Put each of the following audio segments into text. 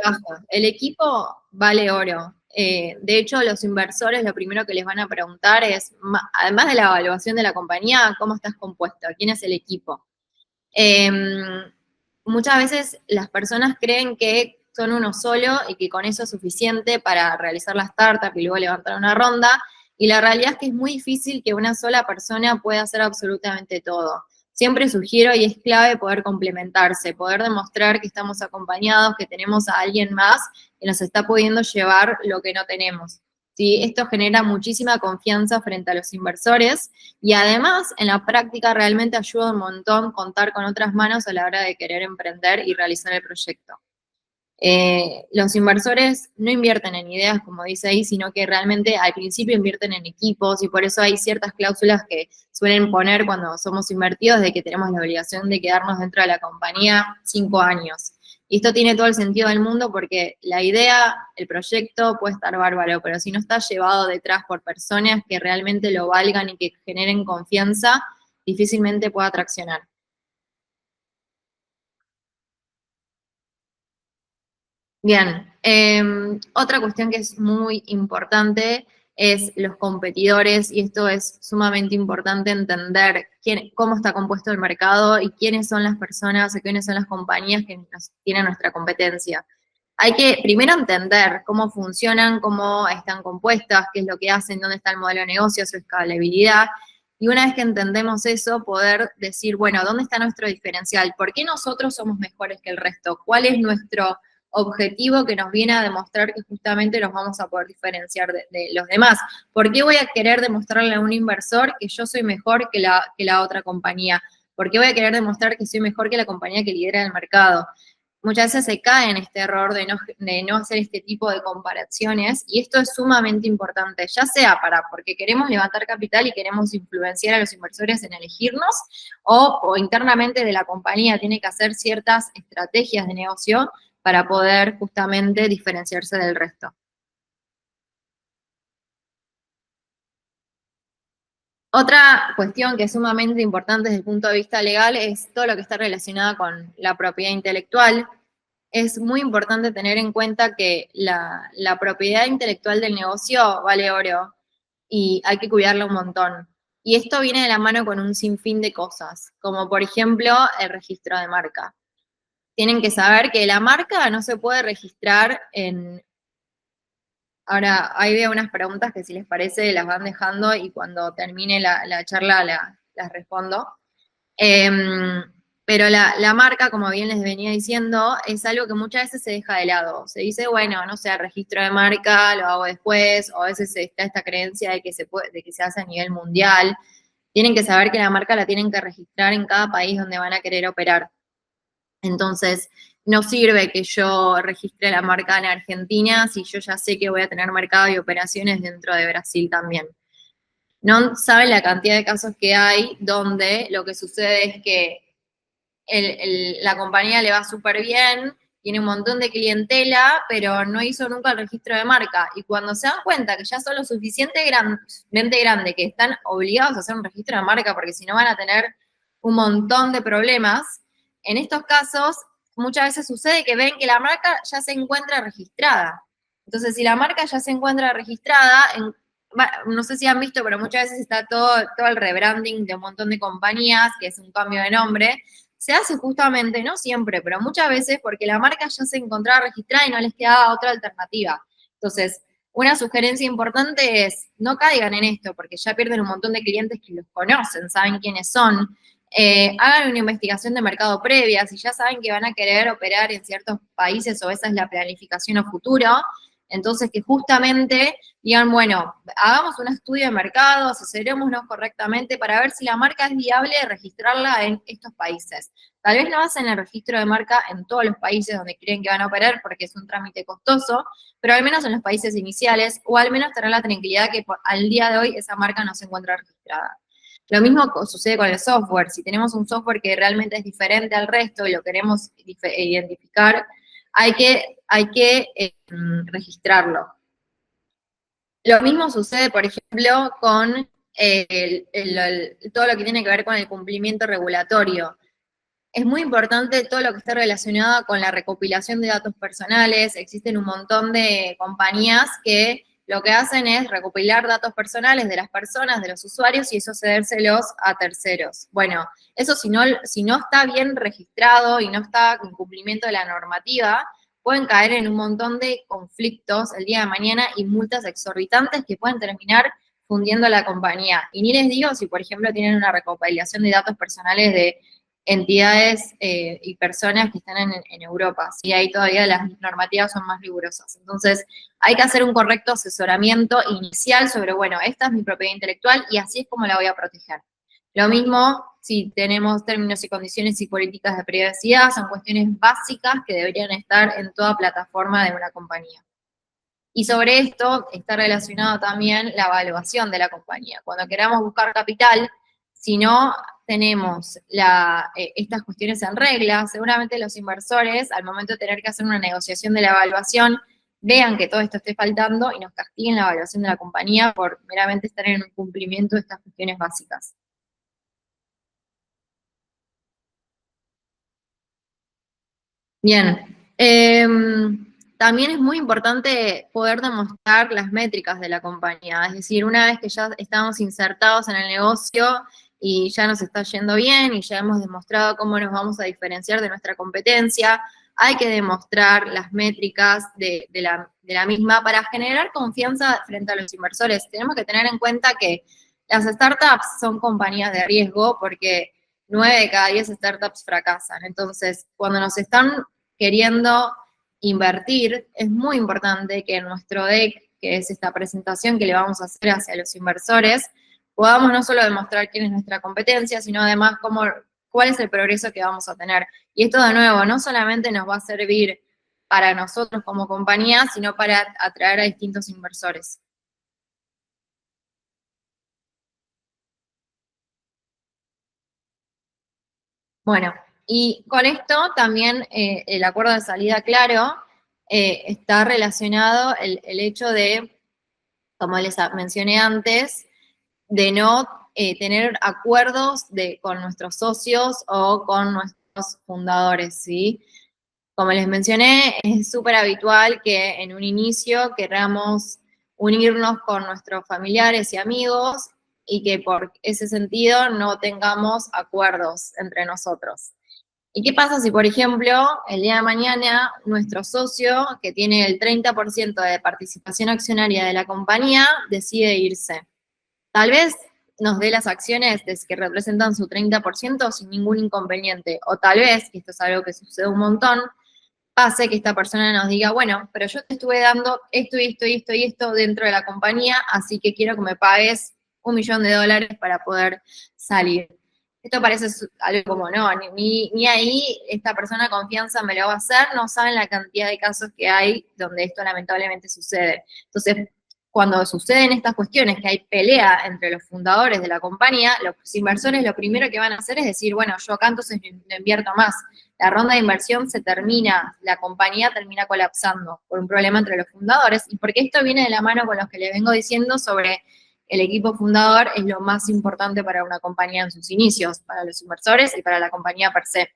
Baja. El equipo vale oro. De hecho, los inversores lo primero que les van a preguntar es, además de la evaluación de la compañía, ¿cómo estás compuesto? ¿Quién es el equipo? Eh, Muchas veces las personas creen que son uno solo y que con eso es suficiente para realizar la startup y luego levantar una ronda, y la realidad es que es muy difícil que una sola persona pueda hacer absolutamente todo. Siempre sugiero, y es clave, poder complementarse, poder demostrar que estamos acompañados, que tenemos a alguien más que nos está pudiendo llevar lo que no tenemos. ¿Sí? Esto genera muchísima confianza frente a los inversores y además en la práctica realmente ayuda un montón contar con otras manos a la hora de querer emprender y realizar el proyecto. Los inversores no invierten en ideas, como dice ahí, sino que realmente al principio invierten en equipos y por eso hay ciertas cláusulas que suelen poner cuando somos invertidos de que tenemos la obligación de quedarnos dentro de la compañía 5 años. Y esto tiene todo el sentido del mundo porque la idea, el proyecto puede estar bárbaro, pero si no está llevado detrás por personas que realmente lo valgan y que generen confianza, difícilmente pueda traccionar. Bien, otra cuestión que es muy importante es los competidores, y esto es sumamente importante entender cómo está compuesto el mercado y quiénes son las personas o quiénes son las compañías que tienen nuestra competencia. Hay que primero entender cómo funcionan, cómo están compuestas, qué es lo que hacen, dónde está el modelo de negocio, su escalabilidad. Y una vez que entendemos eso, poder decir, bueno, ¿dónde está nuestro diferencial? ¿Por qué nosotros somos mejores que el resto? ¿Cuál es nuestro objetivo que nos viene a demostrar que justamente nos vamos a poder diferenciar de los demás? ¿Por qué voy a querer demostrarle a un inversor que yo soy mejor que la otra compañía? ¿Por qué voy a querer demostrar que soy mejor que la compañía que lidera el mercado? Muchas veces se cae en este error de no hacer este tipo de comparaciones, y esto es sumamente importante, ya sea porque queremos levantar capital y queremos influenciar a los inversores en elegirnos, o internamente de la compañía tiene que hacer ciertas estrategias de negocio para poder justamente diferenciarse del resto. Otra cuestión que es sumamente importante desde el punto de vista legal es todo lo que está relacionado con la propiedad intelectual. Es muy importante tener en cuenta que la propiedad intelectual del negocio vale oro y hay que cuidarla un montón. Y esto viene de la mano con un sinfín de cosas, como por ejemplo el registro de marca. Tienen que saber que la marca no se puede registrar en... Ahora, ahí veo unas preguntas que si les parece las van dejando y cuando termine la charla las respondo. Pero la marca, como bien les venía diciendo, es algo que muchas veces se deja de lado. Se dice, bueno, no sé, registro de marca, lo hago después, o a veces está esta creencia de que de que se hace a nivel mundial. Tienen que saber que la marca la tienen que registrar en cada país donde van a querer operar. Entonces, no sirve que yo registre la marca en Argentina si yo ya sé que voy a tener mercado y operaciones dentro de Brasil también. No saben la cantidad de casos que hay donde lo que sucede es que la compañía le va súper bien, tiene un montón de clientela, pero no hizo nunca el registro de marca. Y cuando se dan cuenta que ya son lo suficientemente grande que están obligados a hacer un registro de marca, porque si no van a tener un montón de problemas, en estos casos muchas veces sucede que ven que la marca ya se encuentra registrada. Entonces, si la marca ya se encuentra registrada, no sé si han visto, pero muchas veces está todo el rebranding de un montón de compañías, que es un cambio de nombre, se hace justamente, no siempre, pero muchas veces porque la marca ya se encontraba registrada y no les quedaba otra alternativa. Entonces, una sugerencia importante es no caigan en esto porque ya pierden un montón de clientes que los conocen, saben quiénes son. Hagan una investigación de mercado previa, si ya saben que van a querer operar en ciertos países o esa es la planificación a futuro, entonces que justamente digan, bueno, hagamos un estudio de mercado, asesorémonos correctamente para ver si la marca es viable registrarla en estos países. Tal vez no hacen el registro de marca en todos los países donde creen que van a operar porque es un trámite costoso, pero al menos en los países iniciales, o al menos tener la tranquilidad que al día de hoy esa marca no se encuentra registrada. Lo mismo sucede con el software. Si tenemos un software que realmente es diferente al resto y lo queremos identificar, hay que registrarlo. Lo mismo sucede, por ejemplo, con todo lo que tiene que ver con el cumplimiento regulatorio. Es muy importante todo lo que esté relacionado con la recopilación de datos personales. Existen un montón de compañías que lo que hacen es recopilar datos personales de las personas, de los usuarios, y eso cedérselos a terceros. Bueno, eso si no está bien registrado y no está en cumplimiento de la normativa, pueden caer en un montón de conflictos el día de mañana y multas exorbitantes que pueden terminar fundiendo a la compañía. Y ni les digo si, por ejemplo, tienen una recopilación de datos personales de entidades y personas que están en Europa, ¿sí? Ahí todavía las normativas son más rigurosas. Entonces, hay que hacer un correcto asesoramiento inicial sobre, bueno, esta es mi propiedad intelectual y así es como la voy a proteger. Lo mismo si tenemos términos y condiciones y políticas de privacidad, son cuestiones básicas que deberían estar en toda plataforma de una compañía. Y sobre esto está relacionado también la evaluación de la compañía. Cuando queramos buscar capital, si no tenemos estas cuestiones en regla, seguramente los inversores, al momento de tener que hacer una negociación de la evaluación, vean que todo esto esté faltando y nos castiguen la evaluación de la compañía por meramente estar en cumplimiento de estas cuestiones básicas. Bien. También es muy importante poder demostrar las métricas de la compañía. Es decir, una vez que ya estamos insertados en el negocio y ya nos está yendo bien y ya hemos demostrado cómo nos vamos a diferenciar de nuestra competencia, hay que demostrar las métricas de la misma para generar confianza frente a los inversores. Tenemos que tener en cuenta que las startups son compañías de riesgo porque 9 de cada 10 startups fracasan. Entonces, cuando nos están queriendo invertir, es muy importante que en nuestro deck, que es esta presentación que le vamos a hacer hacia los inversores, podamos no solo demostrar quién es nuestra competencia, sino además cuál es el progreso que vamos a tener. Y esto, de nuevo, no solamente nos va a servir para nosotros como compañía, sino para atraer a distintos inversores. Bueno, y con esto también el acuerdo de salida claro está relacionado el hecho de, como les mencioné antes, de no tener acuerdos con nuestros socios o con nuestros fundadores, ¿sí? Como les mencioné, es súper habitual que en un inicio queramos unirnos con nuestros familiares y amigos y que por ese sentido no tengamos acuerdos entre nosotros. ¿Y qué pasa si, por ejemplo, el día de mañana nuestro socio, que tiene el 30% de participación accionaria de la compañía, decide irse? Tal vez nos dé las acciones que representan su 30% sin ningún inconveniente, o tal vez, y esto es algo que sucede un montón, pase que esta persona nos diga, bueno, pero yo te estuve dando esto y esto y esto y esto dentro de la compañía, así que quiero que me pagues $1.000.000 para poder salir. Esto parece algo como, no, ni ahí esta persona confianza me lo va a hacer, no saben la cantidad de casos que hay donde esto lamentablemente sucede. Entonces, cuando suceden estas cuestiones, que hay pelea entre los fundadores de la compañía, los inversores lo primero que van a hacer es decir, bueno, yo acá entonces no invierto más. La ronda de inversión se termina, la compañía termina colapsando por un problema entre los fundadores, y porque esto viene de la mano con lo que les vengo diciendo sobre el equipo fundador es lo más importante para una compañía en sus inicios, para los inversores y para la compañía per se.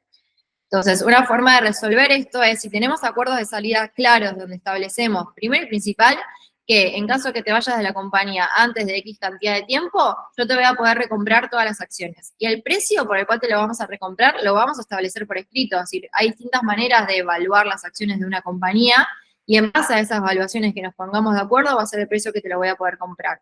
Entonces, una forma de resolver esto es, si tenemos acuerdos de salida claros donde establecemos, primero y principal, que en caso de que te vayas de la compañía antes de X cantidad de tiempo, yo te voy a poder recomprar todas las acciones. Y el precio por el cual te lo vamos a recomprar, lo vamos a establecer por escrito. Es decir, hay distintas maneras de evaluar las acciones de una compañía, y en base a esas evaluaciones que nos pongamos de acuerdo, va a ser el precio que te lo voy a poder comprar.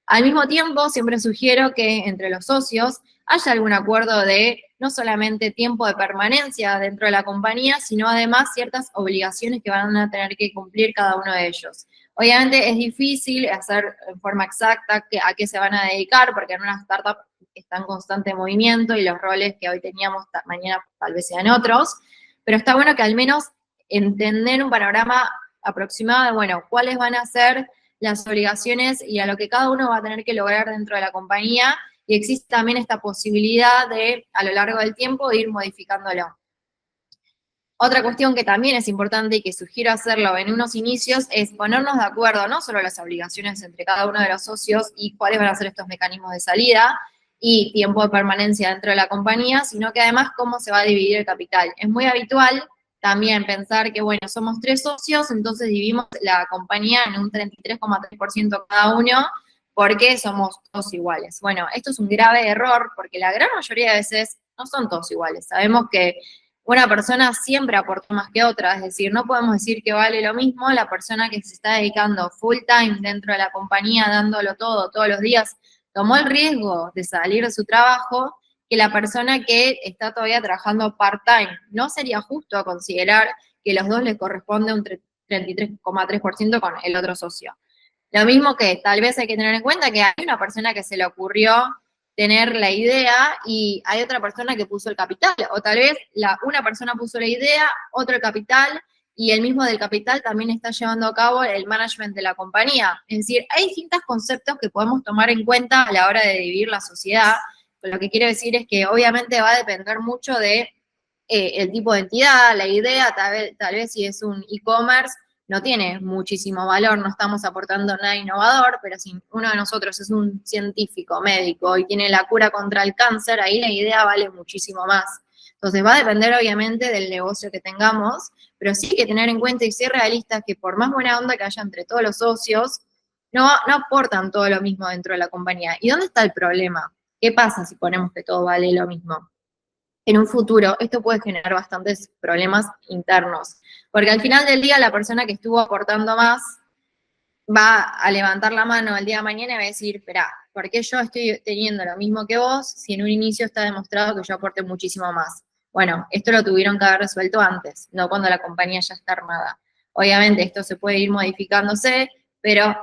Al mismo tiempo, siempre sugiero que entre los socios haya algún acuerdo de no solamente tiempo de permanencia dentro de la compañía, sino además ciertas obligaciones que van a tener que cumplir cada uno de ellos. Obviamente es difícil hacer en forma exacta a qué se van a dedicar, porque en una startup está en constante movimiento y los roles que hoy teníamos mañana tal vez sean otros, pero está bueno que al menos entender un panorama aproximado de, bueno, cuáles van a ser las obligaciones y a lo que cada uno va a tener que lograr dentro de la compañía, y existe también esta posibilidad de, a lo largo del tiempo, ir modificándolo. Otra cuestión que también es importante y que sugiero hacerlo en unos inicios es ponernos de acuerdo no solo las obligaciones entre cada uno de los socios y cuáles van a ser estos mecanismos de salida, y tiempo de permanencia dentro de la compañía, sino que además cómo se va a dividir el capital. Es muy habitual también pensar que, bueno, somos 3 socios, entonces dividimos la compañía en un 33,3% cada uno, porque somos todos iguales. Bueno, esto es un grave error, porque la gran mayoría de veces no son todos iguales. Sabemos que una persona siempre aporta más que otra, es decir, no podemos decir que vale lo mismo la persona que se está dedicando full time dentro de la compañía, dándolo todo, todos los días, tomó el riesgo de salir de su trabajo, que la persona que está todavía trabajando part-time. No sería justo considerar que los dos les corresponde un 33,3% con el otro socio. Lo mismo que tal vez hay que tener en cuenta que hay una persona que se le ocurrió tener la idea y hay otra persona que puso el capital, o tal vez una persona puso la idea, otro el capital, y el mismo del capital también está llevando a cabo el management de la compañía. Es decir, hay distintos conceptos que podemos tomar en cuenta a la hora de dividir la sociedad. Lo que quiero decir es que obviamente va a depender mucho de el tipo de entidad, la idea, tal vez si es un e-commerce, no tiene muchísimo valor, no estamos aportando nada innovador, pero si uno de nosotros es un científico, médico, y tiene la cura contra el cáncer, ahí la idea vale muchísimo más. Entonces va a depender obviamente del negocio que tengamos, pero sí hay que tener en cuenta y ser realistas que por más buena onda que haya entre todos los socios, no aportan todo lo mismo dentro de la compañía. ¿Y dónde está el problema? ¿Qué pasa si ponemos que todo vale lo mismo? En un futuro esto puede generar bastantes problemas internos, porque al final del día la persona que estuvo aportando más va a levantar la mano el día de mañana y va a decir, espera, ¿por qué yo estoy teniendo lo mismo que vos si en un inicio está demostrado que yo aporté muchísimo más? Bueno, esto lo tuvieron que haber resuelto antes, no cuando la compañía ya está armada. Obviamente esto se puede ir modificándose, pero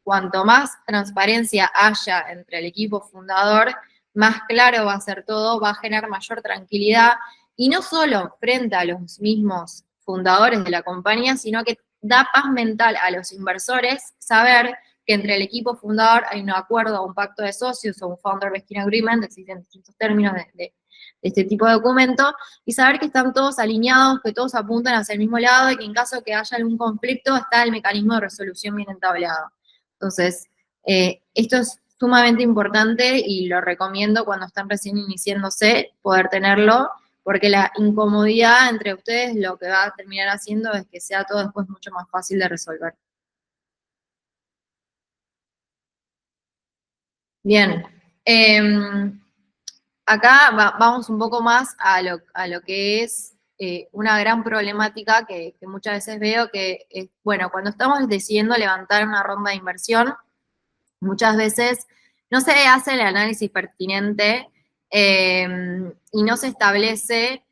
cuanto más transparencia haya entre el equipo fundador, más claro va a ser todo, va a generar mayor tranquilidad, y no solo frente a los mismos fundadores de la compañía, sino que da paz mental a los inversores saber que entre el equipo fundador hay un acuerdo, un pacto de socios o un founder vesting agreement, existen distintos términos de este tipo de documento, y saber que están todos alineados, que todos apuntan hacia el mismo lado y que en caso de que haya algún conflicto está el mecanismo de resolución bien entablado. Entonces, esto es sumamente importante y lo recomiendo cuando están recién iniciándose, poder tenerlo, porque la incomodidad entre ustedes lo que va a terminar haciendo es que sea todo después mucho más fácil de resolver. Bien. Acá vamos un poco más a lo que es una gran problemática que muchas veces veo que, bueno, cuando estamos decidiendo levantar una ronda de inversión, muchas veces no se hace el análisis pertinente y no se establece,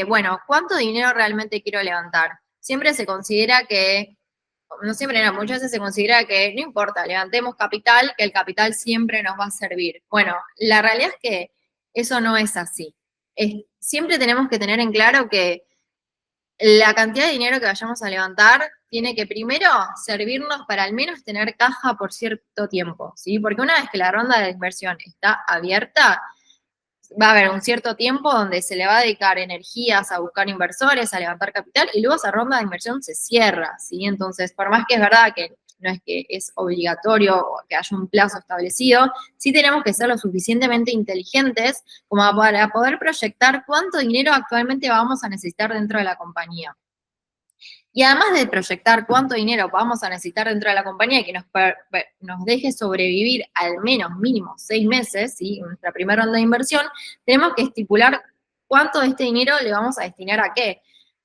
bueno, ¿cuánto dinero realmente quiero levantar? Siempre se considera que, no siempre, no, muchas veces se considera que no importa, levantemos capital, que el capital siempre nos va a servir. Bueno, la realidad es que eso no es así. Siempre tenemos que tener en claro que la cantidad de dinero que vayamos a levantar tiene que primero servirnos para al menos tener caja por cierto tiempo, ¿sí? Porque una vez que la ronda de inversión está abierta, va a haber un cierto tiempo donde se le va a dedicar energías a buscar inversores, a levantar capital, y luego esa ronda de inversión se cierra, ¿sí? Entonces, por más que es verdad que no es que es obligatorio que haya un plazo establecido, sí tenemos que ser lo suficientemente inteligentes como para poder proyectar cuánto dinero actualmente vamos a necesitar dentro de la compañía. Y además de proyectar cuánto dinero vamos a necesitar dentro de la compañía y que nos deje sobrevivir al menos mínimo 6 meses, ¿sí? Nuestra primera ronda de inversión, tenemos que estipular cuánto de este dinero le vamos a destinar a qué.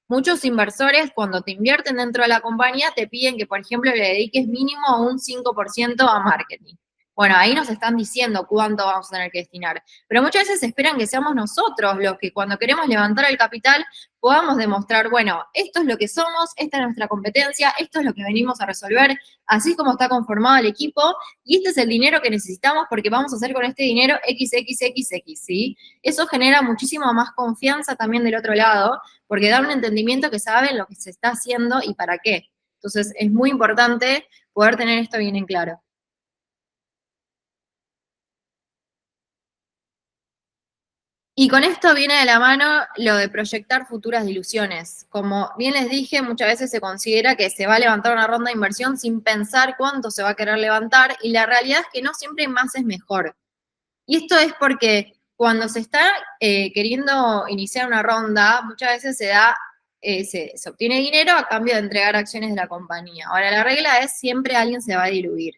Muchos inversores, cuando te invierten dentro de la compañía, te piden que, por ejemplo, le dediques mínimo un 5% a marketing. Bueno, ahí nos están diciendo cuánto vamos a tener que destinar. Pero muchas veces esperan que seamos nosotros los que cuando queremos levantar el capital podamos demostrar, bueno, esto es lo que somos, esta es nuestra competencia, esto es lo que venimos a resolver, así es como está conformado el equipo, y este es el dinero que necesitamos porque vamos a hacer con este dinero XXXX, ¿sí? Eso genera muchísima más confianza también del otro lado, porque da un entendimiento que saben lo que se está haciendo y para qué. Entonces, es muy importante poder tener esto bien en claro. Y con esto viene de la mano lo de proyectar futuras diluciones. Como bien les dije, muchas veces se considera que se va a levantar una ronda de inversión sin pensar cuánto se va a querer levantar, y la realidad es que no siempre más es mejor. Y esto es porque cuando se está queriendo iniciar una ronda, muchas veces se obtiene dinero a cambio de entregar acciones de la compañía. Ahora, la regla es siempre alguien se va a diluir.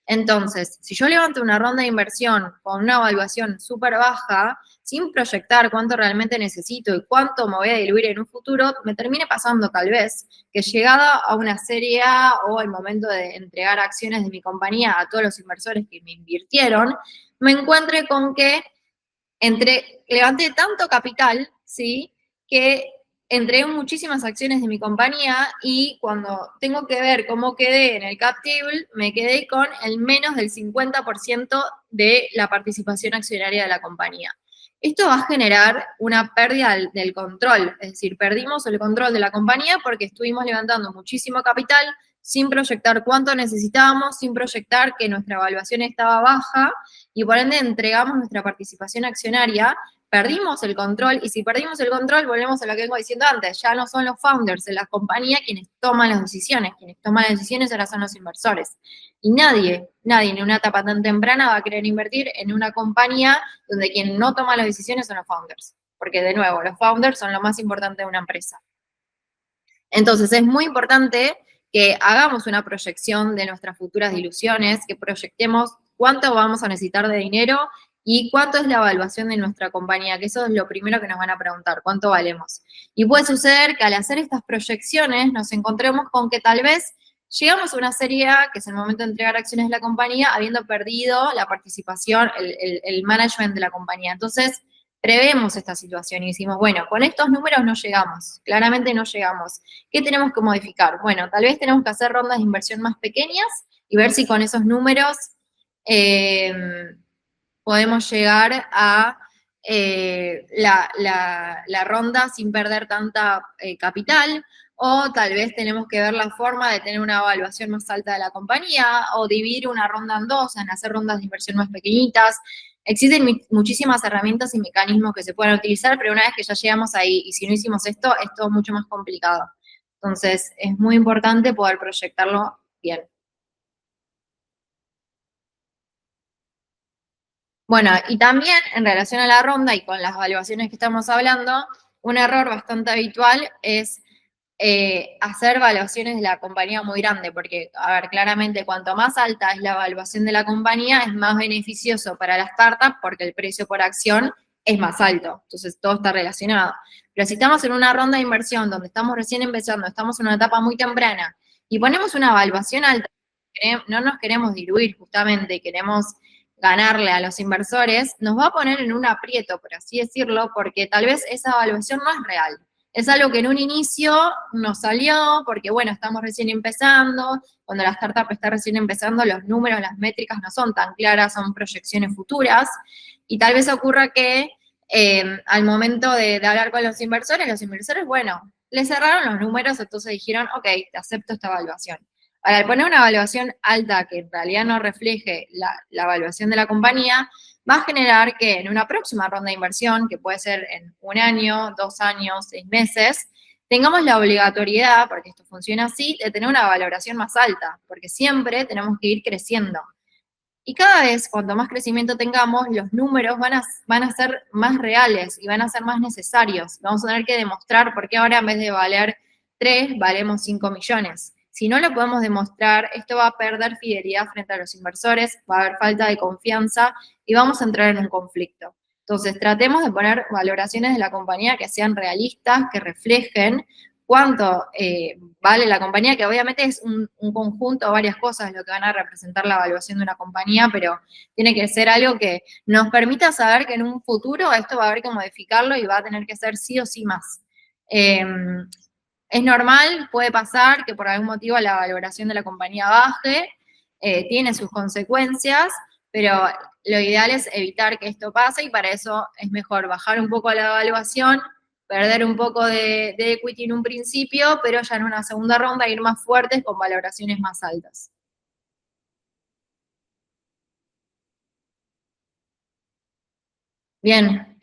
Entonces, si yo levanto una ronda de inversión con una evaluación súper baja, sin proyectar cuánto realmente necesito y cuánto me voy a diluir en un futuro, me termine pasando tal vez que llegada a una serie A o al momento de entregar acciones de mi compañía a todos los inversores que me invirtieron, me encuentre con que levanté tanto capital, ¿sí? Que entregué muchísimas acciones de mi compañía y cuando tengo que ver cómo quedé en el cap table, me quedé con el menos del 50% de la participación accionaria de la compañía. Esto va a generar una pérdida del control, es decir, perdimos el control de la compañía porque estuvimos levantando muchísimo capital sin proyectar cuánto necesitábamos, sin proyectar que nuestra evaluación estaba baja y por ende entregamos nuestra participación accionaria, perdimos el control y si perdimos el control, volvemos a lo que vengo diciendo antes, ya no son los founders de la compañía quienes toman las decisiones ahora son los inversores. Y nadie en una etapa tan temprana va a querer invertir en una compañía donde quien no toma las decisiones son los founders, porque de nuevo, los founders son lo más importante de una empresa. Entonces es muy importante que hagamos una proyección de nuestras futuras diluciones, que proyectemos cuánto vamos a necesitar de dinero y cuánto es la evaluación de nuestra compañía, que eso es lo primero que nos van a preguntar, cuánto valemos. Y puede suceder que al hacer estas proyecciones nos encontremos con que tal vez llegamos a una serie A, que es el momento de entregar acciones de la compañía, habiendo perdido la participación, el management de la compañía. Entonces, prevemos esta situación y decimos, bueno, con estos números no llegamos, claramente no llegamos. ¿Qué tenemos que modificar? Bueno, tal vez tenemos que hacer rondas de inversión más pequeñas y ver si con esos números eh, podemos llegar a la ronda sin perder tanta capital, o tal vez tenemos que ver la forma de tener una evaluación más alta de la compañía, o dividir una ronda en dos, en hacer rondas de inversión más pequeñitas. Existen muchísimas herramientas y mecanismos que se pueden utilizar, pero una vez que ya llegamos ahí, y si no hicimos esto, es todo mucho más complicado. Entonces, es muy importante poder proyectarlo bien. Bueno, y también en relación a la ronda y con las evaluaciones que estamos hablando, un error bastante habitual es hacer evaluaciones de la compañía muy grande, porque, a ver, claramente cuanto más alta es la evaluación de la compañía, es más beneficioso para la startup porque el precio por acción es más alto. Entonces, todo está relacionado. Pero si estamos en una ronda de inversión donde estamos recién empezando, estamos en una etapa muy temprana y ponemos una evaluación alta, no nos queremos diluir justamente, queremos ganarle a los inversores, nos va a poner en un aprieto, por así decirlo, porque tal vez esa evaluación no es real. Es algo que en un inicio nos salió, porque bueno, estamos recién empezando, cuando la startup está recién empezando, los números, las métricas no son tan claras, son proyecciones futuras, y tal vez ocurra que al momento de hablar con los inversores, bueno, les cerraron los números, entonces dijeron, ok, te acepto esta evaluación. Ahora, al poner una evaluación alta que en realidad no refleje la evaluación de la compañía, va a generar que en una próxima ronda de inversión, que puede ser en 1 año, 2 años, 6 meses, tengamos la obligatoriedad, porque esto funciona así, de tener una valoración más alta, porque siempre tenemos que ir creciendo. Y cada vez, cuanto más crecimiento tengamos, los números van a ser más reales y van a ser más necesarios. Vamos a tener que demostrar por qué ahora en vez de valer 3, valemos 5 millones. Si no lo podemos demostrar, esto va a perder fidelidad frente a los inversores, va a haber falta de confianza y vamos a entrar en un conflicto. Entonces, tratemos de poner valoraciones de la compañía que sean realistas, que reflejen cuánto vale la compañía, que obviamente es un conjunto, varias cosas lo que van a representar la evaluación de una compañía, pero tiene que ser algo que nos permita saber que en un futuro esto va a haber que modificarlo y va a tener que ser sí o sí más. Es normal, puede pasar que por algún motivo la valoración de la compañía baje, tiene sus consecuencias, pero lo ideal es evitar que esto pase y para eso es mejor bajar un poco la evaluación, perder un poco de equity en un principio, pero ya en una segunda ronda ir más fuertes con valoraciones más altas. Bien,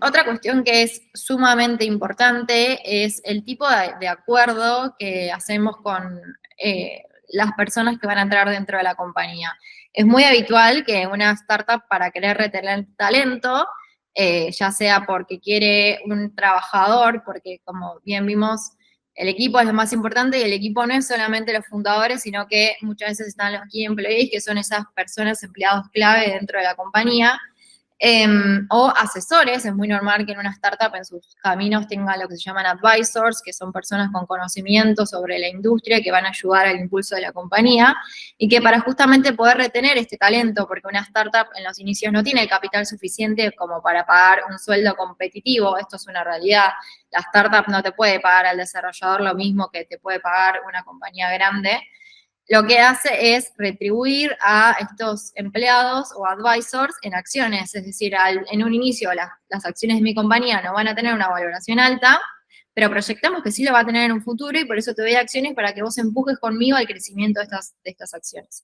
otra cuestión que es sumamente importante es el tipo de acuerdo que hacemos con las personas que van a entrar dentro de la compañía. Es muy habitual que una startup, para querer retener talento, ya sea porque quiere un trabajador, porque como bien vimos, el equipo es lo más importante y el equipo no es solamente los fundadores, sino que muchas veces están los key employees, que son esas personas, empleados clave dentro de la compañía, o asesores. Es muy normal que en una startup en sus caminos tenga lo que se llaman advisors, que son personas con conocimiento sobre la industria que van a ayudar al impulso de la compañía y que para justamente poder retener este talento, porque una startup en los inicios no tiene el capital suficiente como para pagar un sueldo competitivo, esto es una realidad. La startup no te puede pagar al desarrollador lo mismo que te puede pagar una compañía grande. Lo que hace es retribuir a estos empleados o advisors en acciones, es decir, en un inicio las acciones de mi compañía no van a tener una valoración alta, pero proyectamos que sí lo va a tener en un futuro y por eso te doy acciones para que vos empujes conmigo al crecimiento de estas acciones.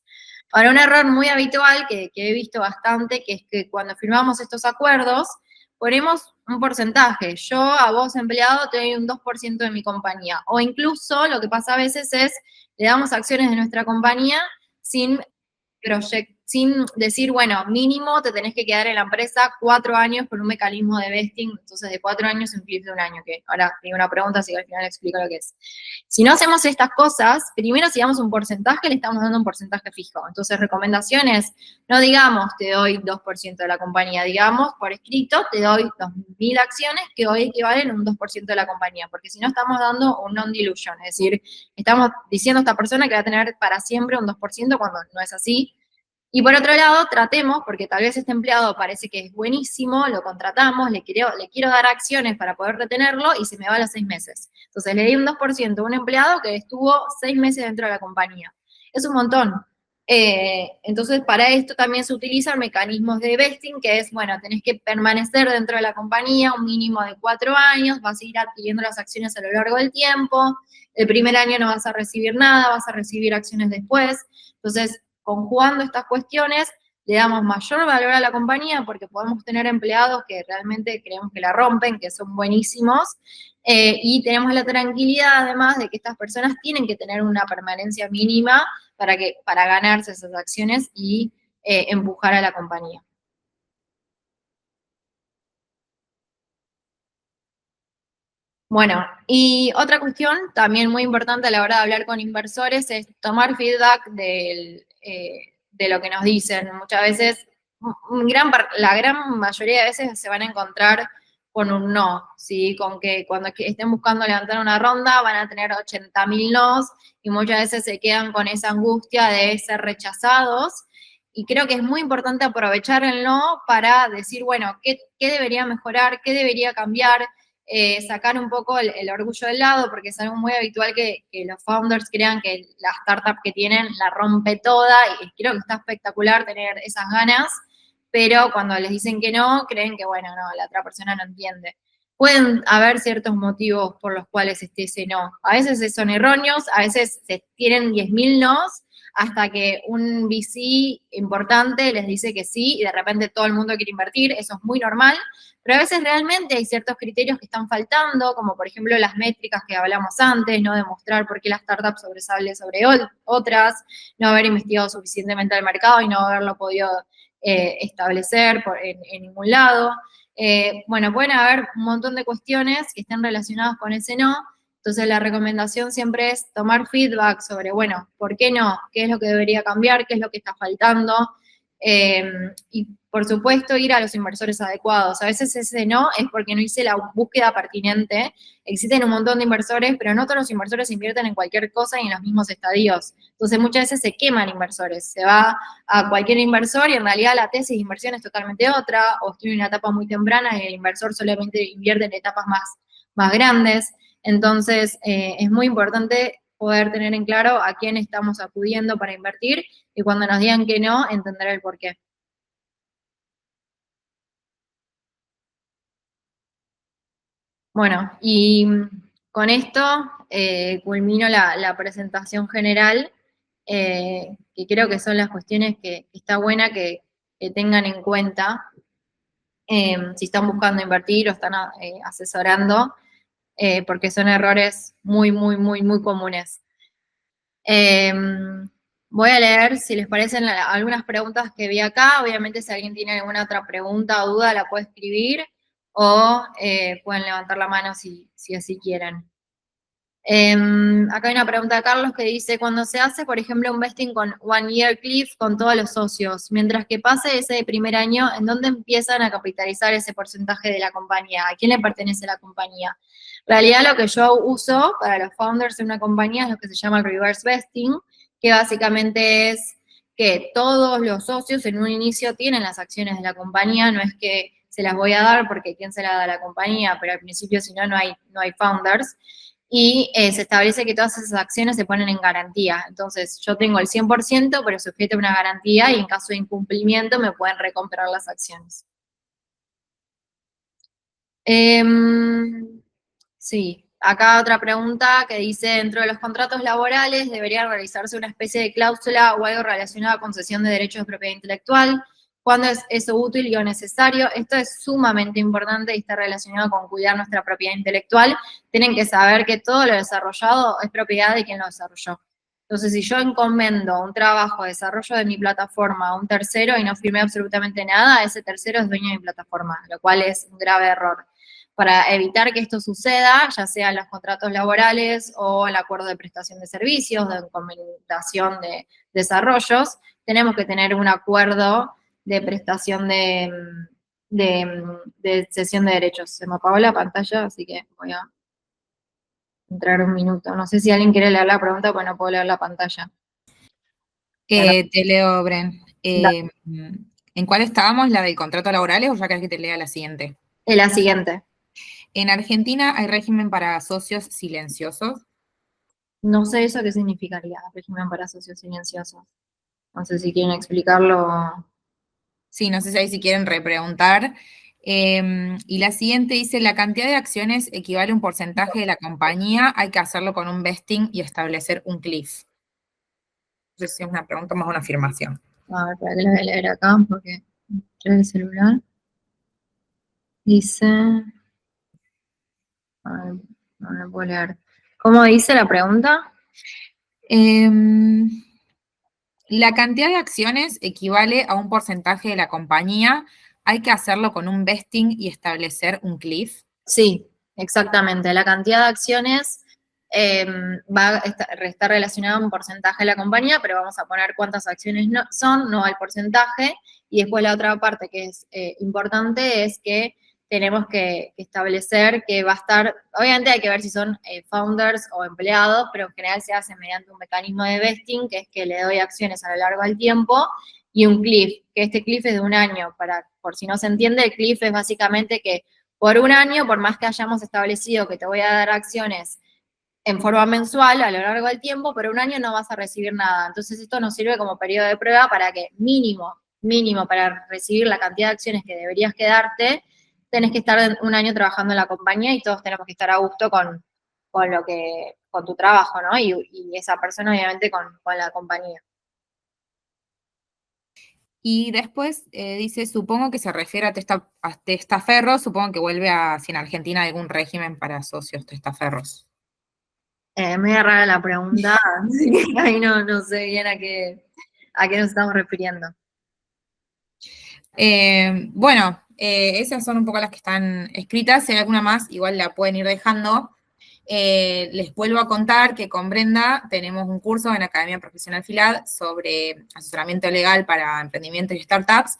Ahora, un error muy habitual que he visto bastante, que es que cuando firmamos estos acuerdos, ponemos un porcentaje. Yo a vos, empleado, te doy un 2% de mi compañía. O incluso lo que pasa a veces es le damos acciones de nuestra compañía sin sin decir, bueno, mínimo te tenés que quedar en la empresa 4 años con un mecanismo de vesting, entonces de 4 años un clip de un año, que ahora tengo una pregunta, así que al final explico lo que es. Si no hacemos estas cosas, primero si damos un porcentaje, le estamos dando un porcentaje fijo. Entonces, recomendaciones, no digamos te doy 2% de la compañía, digamos por escrito te doy 2.000 acciones que hoy equivalen a un 2% de la compañía, porque si no estamos dando un non-dilution, es decir, estamos diciendo a esta persona que va a tener para siempre un 2% cuando no es así. Y por otro lado, tratemos, porque tal vez este empleado parece que es buenísimo, lo contratamos, le quiero dar acciones para poder retenerlo y se me va a los 6 meses. Entonces le di un 2% a un empleado que estuvo 6 meses dentro de la compañía. Es un montón. Entonces, para esto también se utilizan mecanismos de vesting, que es, bueno, tenés que permanecer dentro de la compañía un mínimo de 4 años, vas a ir adquiriendo las acciones a lo largo del tiempo, el primer año no vas a recibir nada, vas a recibir acciones después. Entonces, conjugando estas cuestiones, le damos mayor valor a la compañía porque podemos tener empleados que realmente creemos que la rompen, que son buenísimos, y tenemos la tranquilidad además de que estas personas tienen que tener una permanencia mínima para ganarse esas acciones y empujar a la compañía. Bueno, y otra cuestión también muy importante a la hora de hablar con inversores es tomar feedback de lo que nos dicen. Muchas veces, la gran mayoría de veces se van a encontrar con un no, ¿sí? Con que cuando estén buscando levantar una ronda van a tener 80.000 nos y muchas veces se quedan con esa angustia de ser rechazados. Y creo que es muy importante aprovechar el no para decir, bueno, ¿qué debería mejorar? ¿Qué debería cambiar? Sacar un poco el orgullo del lado, porque es algo muy habitual que los founders crean que la startup que tienen la rompe toda, y creo que está espectacular tener esas ganas, pero cuando les dicen que no, creen que, bueno, no, la otra persona no entiende. Pueden haber ciertos motivos por los cuales esté ese no. A veces son erróneos, a veces se tienen 10.000 nos, hasta que un VC importante les dice que sí, y de repente todo el mundo quiere invertir, eso es muy normal, pero a veces realmente hay ciertos criterios que están faltando, como por ejemplo las métricas que hablamos antes, no demostrar por qué la startup sobresale sobre otras, no haber investigado suficientemente al mercado y no haberlo podido establecer en ningún lado. Bueno, pueden haber un montón de cuestiones que estén relacionadas con ese no. Entonces la recomendación siempre es tomar feedback sobre, bueno, ¿por qué no? ¿Qué es lo que debería cambiar? ¿Qué es lo que está faltando? Y por supuesto ir a los inversores adecuados. A veces ese no es porque no hice la búsqueda pertinente. Existen un montón de inversores, pero no todos los inversores invierten en cualquier cosa y en los mismos estadios. Entonces muchas veces se queman inversores. Se va a cualquier inversor y en realidad la tesis de inversión es totalmente otra, o estoy en una etapa muy temprana y el inversor solamente invierte en etapas más grandes. Entonces es muy importante poder tener en claro a quién estamos acudiendo para invertir y cuando nos digan que no, entender el por qué. Bueno, y con esto culmino la presentación general, que creo que son las cuestiones que está buena que tengan en cuenta si están buscando invertir o están asesorando, porque son errores muy, muy, muy, muy comunes. Voy a leer, si les parecen, algunas preguntas que vi acá. Obviamente, si alguien tiene alguna otra pregunta o duda, la puede escribir o pueden levantar la mano si así quieren. Acá hay una pregunta de Carlos que dice, cuando se hace, por ejemplo, un vesting con One Year Cliff con todos los socios, mientras que pase ese primer año, ¿en dónde empiezan a capitalizar ese porcentaje de la compañía? ¿A quién le pertenece la compañía? En realidad, lo que yo uso para los founders de una compañía es lo que se llama el reverse vesting, que básicamente es que todos los socios en un inicio tienen las acciones de la compañía, no es que se las voy a dar porque quién se la da a la compañía, pero al principio si no, no hay founders y se establece que todas esas acciones se ponen en garantía. Entonces, yo tengo el 100%, pero sujeto a una garantía y en caso de incumplimiento me pueden recomprar las acciones. Sí, acá otra pregunta que dice, dentro de los contratos laborales debería realizarse una especie de cláusula o algo relacionado con cesión de derechos de propiedad intelectual. ¿Cuándo es eso útil y o necesario? Esto es sumamente importante y está relacionado con cuidar nuestra propiedad intelectual. Tienen que saber que todo lo desarrollado es propiedad de quien lo desarrolló. Entonces, si yo encomiendo un trabajo de desarrollo de mi plataforma a un tercero y no firmé absolutamente nada, ese tercero es dueño de mi plataforma, lo cual es un grave error. Para evitar que esto suceda, ya sea en los contratos laborales o el acuerdo de prestación de servicios, de encomendación de desarrollos, tenemos que tener un acuerdo de prestación de cesión de derechos. Se me apagó la pantalla, así que voy a entrar un minuto. No sé si alguien quiere leer la pregunta, pues no puedo leer la pantalla. Te leo, Bren. ¿En cuál estábamos? ¿La del contrato laborales o ya querés que te lea la siguiente? La siguiente. En Argentina hay régimen para socios silenciosos. No sé eso qué significaría, régimen para socios silenciosos. No sé si quieren explicarlo. Sí, no sé si ahí si quieren repreguntar. Y la siguiente dice, la cantidad de acciones equivale a un porcentaje de la compañía, hay que hacerlo con un vesting y establecer un cliff. No sé si es una pregunta más una afirmación. A ver, para que la voy a leer acá, porque entré el celular. Dice, a ver, no lo puedo leer. ¿Cómo dice la pregunta? Em, la cantidad de acciones equivale a un porcentaje de la compañía, hay que hacerlo con un vesting y establecer un cliff. Sí, exactamente. La cantidad de acciones va a estar relacionada a un porcentaje de la compañía, pero vamos a poner cuántas acciones son, no al porcentaje. Y después la otra parte que es importante es que tenemos que establecer que va a estar, obviamente hay que ver si son founders o empleados, pero en general se hace mediante un mecanismo de vesting, que es que le doy acciones a lo largo del tiempo, y un cliff, que este cliff es de un año. Por si no se entiende, el cliff es básicamente que por un año, por más que hayamos establecido que te voy a dar acciones en forma mensual a lo largo del tiempo, por un año no vas a recibir nada. Entonces esto nos sirve como periodo de prueba para que mínimo para recibir la cantidad de acciones que deberías quedarte, tenés que estar un año trabajando en la compañía y todos tenemos que estar a gusto con tu trabajo, ¿no? Y esa persona obviamente con la compañía. Y después dice, supongo que se refiere a testaferros, supongo que vuelve a si en Argentina hay algún régimen para socios testaferros. Media rara la pregunta, así que ahí no sé bien a qué nos estamos refiriendo. Bueno, esas son un poco las que están escritas. Si hay alguna más, igual la pueden ir dejando. Les vuelvo a contar que con Brenda tenemos un curso en Academia Profesional FILAD sobre asesoramiento legal para emprendimientos y startups.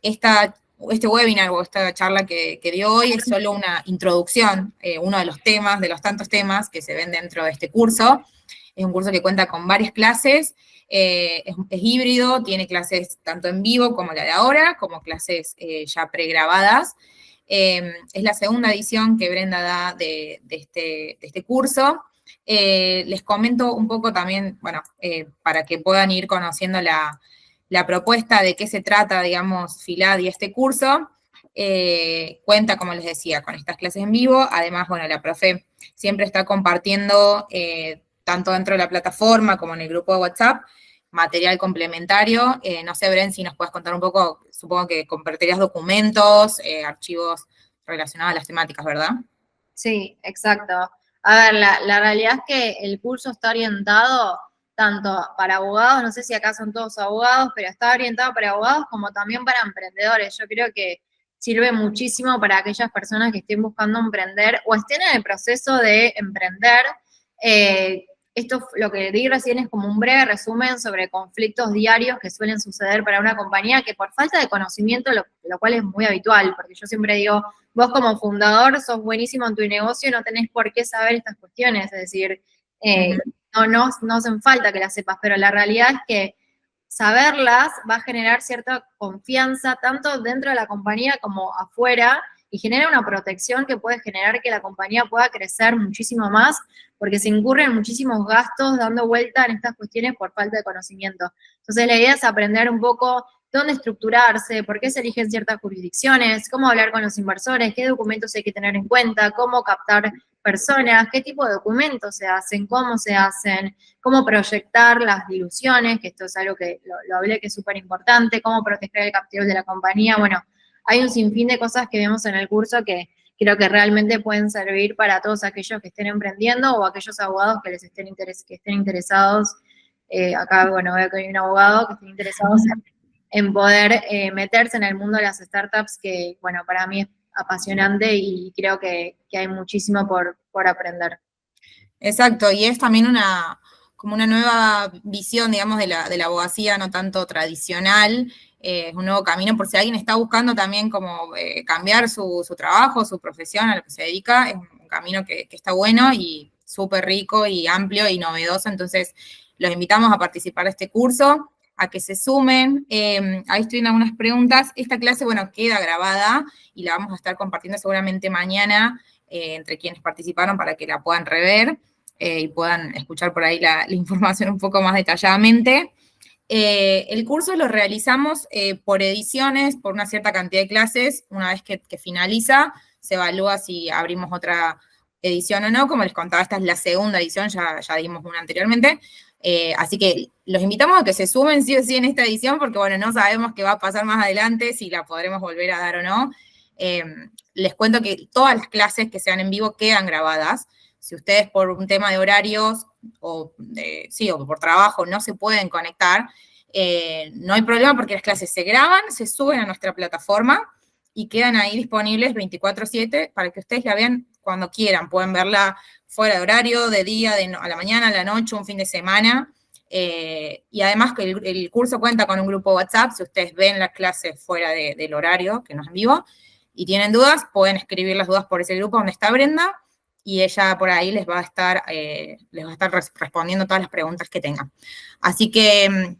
Este webinar o esta charla que dio hoy es solo una introducción, uno de los temas, de los tantos temas que se ven dentro de este curso. Es un curso que cuenta con varias clases, es híbrido, tiene clases tanto en vivo como la de ahora, como clases ya pregrabadas. Es la segunda edición que Brenda da de este curso. Les comento un poco también, bueno, para que puedan ir conociendo la propuesta de qué se trata, digamos, FILAD y este curso. Cuenta, como les decía, con estas clases en vivo. Además, bueno, la profe siempre está compartiendo, tanto dentro de la plataforma como en el grupo de WhatsApp, material complementario. No sé, Bren, si nos puedes contar un poco, supongo que compartirías documentos, archivos relacionados a las temáticas, ¿verdad? Sí, exacto. A ver, la realidad es que el curso está orientado tanto para abogados, no sé si acá son todos abogados, pero está orientado para abogados como también para emprendedores. Yo creo que sirve muchísimo para aquellas personas que estén buscando emprender o estén en el proceso de emprender. Esto, lo que di recién es como un breve resumen sobre conflictos diarios que suelen suceder para una compañía que por falta de conocimiento, lo cual es muy habitual, porque yo siempre digo, vos como fundador sos buenísimo en tu negocio y no tenés por qué saber estas cuestiones, es decir, no hacen falta que las sepas, pero la realidad es que saberlas va a generar cierta confianza tanto dentro de la compañía como afuera y genera una protección que puede generar que la compañía pueda crecer muchísimo más porque se incurren muchísimos gastos dando vuelta en estas cuestiones por falta de conocimiento. Entonces la idea es aprender un poco dónde estructurarse, por qué se eligen ciertas jurisdicciones, cómo hablar con los inversores, qué documentos hay que tener en cuenta, cómo captar personas, qué tipo de documentos se hacen, cómo se hacen, cómo proyectar las diluciones, que esto es algo que lo hablé que es súper importante, cómo proteger el capital de la compañía. Bueno, hay un sinfín de cosas que vemos en el curso que creo que realmente pueden servir para todos aquellos que estén emprendiendo o aquellos abogados que les estén, que estén interesados. Acá, bueno, veo que hay un abogado que estén interesados en poder meterse en el mundo de las startups, que, bueno, para mí es apasionante y creo que hay muchísimo por aprender. Exacto, y es también como una nueva visión, digamos, de la abogacía, no tanto tradicional, es un nuevo camino, por si alguien está buscando también como cambiar su trabajo, su profesión, a lo que se dedica, es un camino que está bueno y súper rico y amplio y novedoso, entonces los invitamos a participar de este curso, a que se sumen. Ahí estoy en algunas preguntas. Esta clase, bueno, queda grabada y la vamos a estar compartiendo seguramente mañana entre quienes participaron para que la puedan rever y puedan escuchar por ahí la información un poco más detalladamente. El curso lo realizamos por ediciones, por una cierta cantidad de clases. Una vez que finaliza, se evalúa si abrimos otra edición o no. Como les contaba, esta es la segunda edición, ya dimos una anteriormente. Así que los invitamos a que se sumen sí o sí en esta edición, porque bueno, no sabemos qué va a pasar más adelante, si la podremos volver a dar o no. Les cuento que todas las clases que sean en vivo quedan grabadas. Si ustedes por un tema de horarios o por trabajo no se pueden conectar, no hay problema porque las clases se graban, se suben a nuestra plataforma y quedan ahí disponibles 24/7 para que ustedes la vean cuando quieran. Pueden verla fuera de horario, de día, a la mañana, a la noche, un fin de semana. Y además que el curso cuenta con un grupo WhatsApp, si ustedes ven las clases fuera del horario, que no es en vivo, y tienen dudas, pueden escribir las dudas por ese grupo donde está Brenda, y ella por ahí les va a estar respondiendo todas las preguntas que tengan. Así que,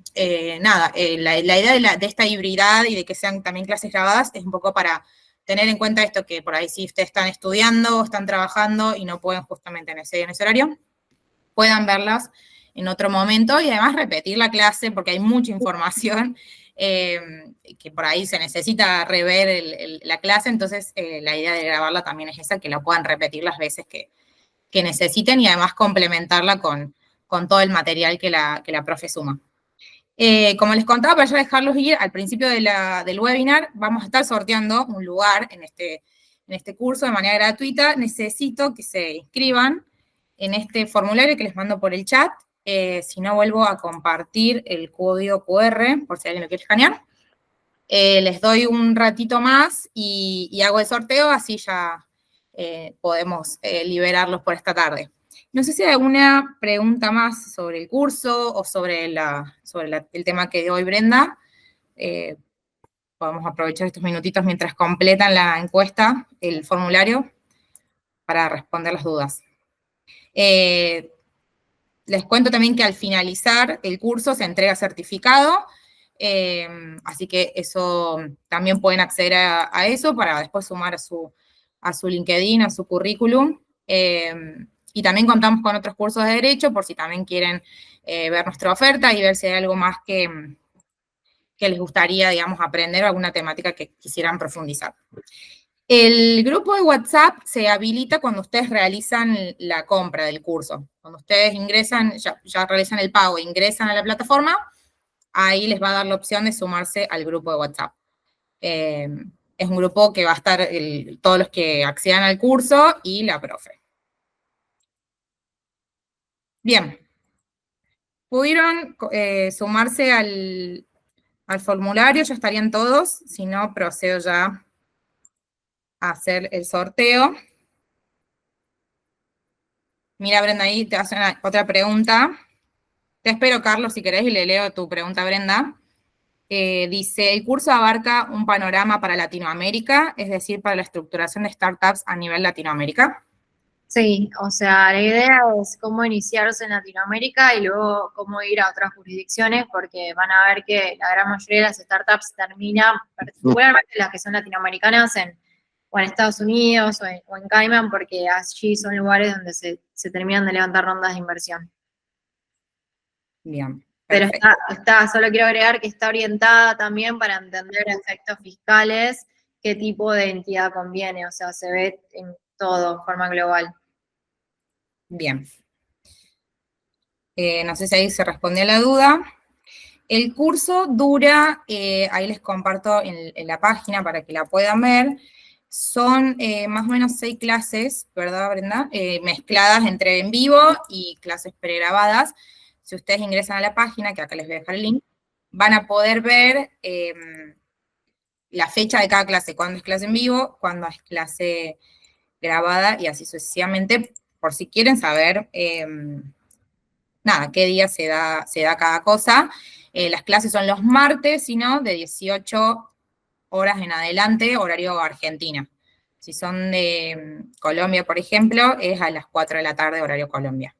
nada, la idea de esta hibridad y de que sean también clases grabadas es un poco para tener en cuenta esto, que por ahí si ustedes están estudiando, están trabajando y no pueden justamente en ese horario, puedan verlas en otro momento y además repetir la clase porque hay mucha información que por ahí se necesita rever la clase, entonces la idea de grabarla también es esa, que la puedan repetir las veces que necesiten y además complementarla con todo el material que la profe suma. Como les contaba, para ya dejarlos ir, al principio del webinar vamos a estar sorteando un lugar en este curso de manera gratuita. Necesito que se inscriban en este formulario que les mando por el chat. Si no, vuelvo a compartir el código QR, por si alguien lo quiere escanear. Les doy un ratito más y hago el sorteo, así ya podemos liberarlos por esta tarde. No sé si hay alguna pregunta más sobre el curso o sobre el tema que dio hoy Brenda. Podemos aprovechar estos minutitos mientras completan la encuesta, el formulario, para responder las dudas. Les cuento también que al finalizar el curso se entrega certificado, así que eso también pueden acceder a eso para después sumar a su LinkedIn, a su currículum. Y también contamos con otros cursos de Derecho, por si también quieren ver nuestra oferta y ver si hay algo más que les gustaría, digamos, aprender, alguna temática que quisieran profundizar. El grupo de WhatsApp se habilita cuando ustedes realizan la compra del curso. Cuando ustedes ingresan, ya realizan el pago e ingresan a la plataforma, ahí les va a dar la opción de sumarse al grupo de WhatsApp. Es un grupo que va a estar todos los que accedan al curso y la profe. Bien. pudieron sumarse al formulario, ya estarían todos, si no, procedo ya a hacer el sorteo. Mira, Brenda, ahí te hace otra pregunta. Te espero, Carlos, si querés, y le leo tu pregunta, Brenda. Dice, el curso abarca un panorama para Latinoamérica, es decir, para la estructuración de startups a nivel Latinoamérica. Sí, o sea, la idea es cómo iniciarse en Latinoamérica y luego cómo ir a otras jurisdicciones, porque van a ver que la gran mayoría de las startups terminan, particularmente las que son latinoamericanas, o en Estados Unidos o en Cayman, porque allí son lugares donde se terminan de levantar rondas de inversión. Bien, Pero perfecto. solo quiero agregar que está orientada también para entender efectos fiscales, qué tipo de entidad conviene, o sea, se ve en todo, de forma global. Bien. No sé si ahí se respondió la duda. El curso dura, ahí les comparto en la página para que la puedan ver, son más o menos 6 clases, ¿verdad, Brenda? Mezcladas entre en vivo y clases pregrabadas. Si ustedes ingresan a la página, que acá les voy a dejar el link, van a poder ver la fecha de cada clase, cuándo es clase en vivo, cuándo es clase grabada y así sucesivamente, por si quieren saber nada, qué día se da cada cosa. Las clases son los martes, sino de 18 horas en adelante, horario Argentina. Si son de Colombia, por ejemplo, es a las 4 de la tarde, horario Colombia.